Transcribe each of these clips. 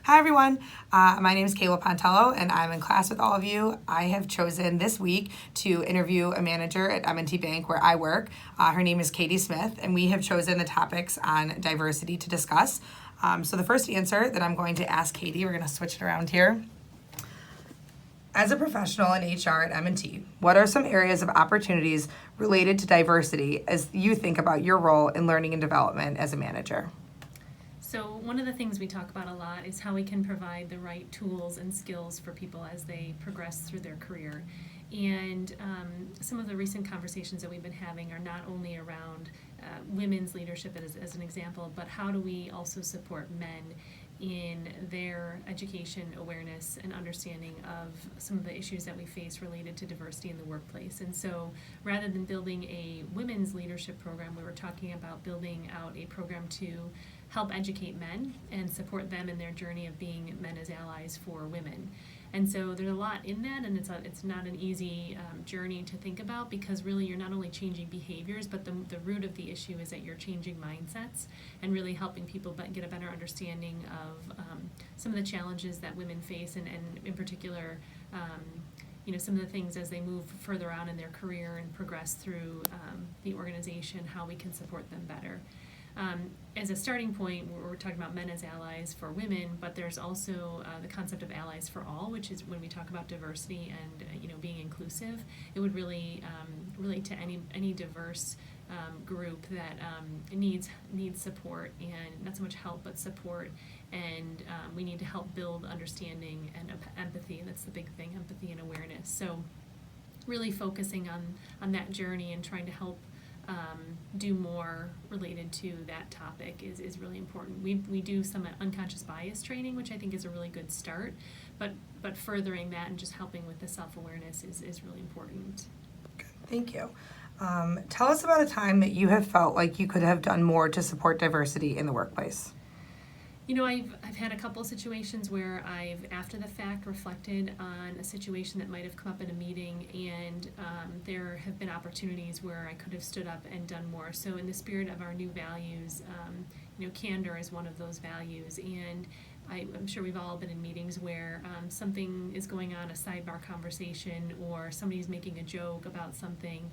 Hi everyone, my name is Kayla Pontello and I'm in class with all of you. I have chosen this week to interview a manager at M&T Bank where I work. Her name is Katie Smith and we have chosen the topics on diversity to discuss. So the first answer that I'm going to ask Katie, we're going to switch it around here. As a professional in HR at M&T, what are some areas of opportunities related to diversity as you think about your role in learning and development as a manager? So one of the things we talk about a lot is how we can provide the right tools and skills for people as they progress through their career. And some of the recent conversations that we've been having are not only around women's leadership as an example, but how do we also support men in their education, awareness, and understanding of some of the issues that we face related to diversity in the workplace. And so rather than building a women's leadership program, we were talking about building out a program to help educate men and support them in their journey of being men as allies for women. And so there's a lot in that, and it's not an easy journey to think about, because really you're not only changing behaviors, but the root of the issue is that you're changing mindsets and really helping people get a better understanding of some of the challenges that women face, and in particular some of the things as they move further on in their career and progress through the organization, how we can support them better. As a starting point, we're talking about men as allies for women, but there's also the concept of allies for all, which is when we talk about diversity and being inclusive. It would really relate to any diverse group that needs support, and not so much help but support, and we need to help build understanding and empathy. That's the big thing, empathy and awareness. So really focusing on that journey and trying to help do more related to that topic is really important. We do some unconscious bias training, which I think is a really good start, but furthering that and just helping with the self-awareness is really important. Good. Thank you. Tell us about a time that you have felt like you could have done more to support diversity in the workplace. I've had a couple of situations where I've, after the fact, reflected on a situation that might have come up in a meeting, and there have been opportunities where I could have stood up and done more. So in the spirit of our new values, candor is one of those values, and I'm sure we've all been in meetings where something is going on, a sidebar conversation, or somebody's making a joke about something,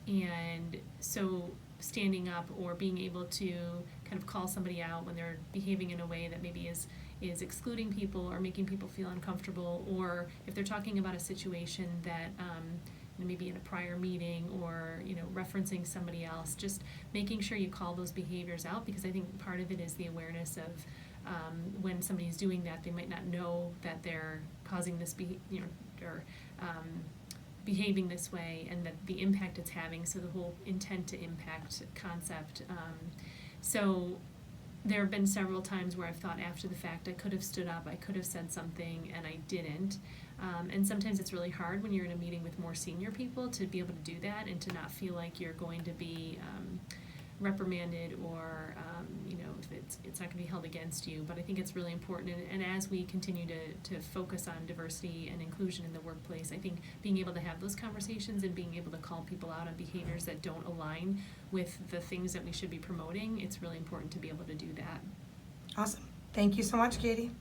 and so standing up or being able to kind of call somebody out when they're behaving in a way that maybe is excluding people or making people feel uncomfortable, or if they're talking about a situation that maybe in a prior meeting or referencing somebody else, just making sure you call those behaviors out, because I think part of it is the awareness of when somebody's doing that, they might not know that they're causing this or behaving this way, and that the impact it's having. So the whole intent to impact concept. So there have been several times where I've thought after the fact I could have stood up, I could have said something, and I didn't. And sometimes it's really hard when you're in a meeting with more senior people to be able to do that and to not feel like you're going to be reprimanded or it's not going to be held against you. But I think it's really important, and as we continue to focus on diversity and inclusion in the workplace, I think being able to have those conversations and being able to call people out on behaviors that don't align with the things that we should be promoting, it's really important to be able to do that. Awesome. Thank you so much, Katie.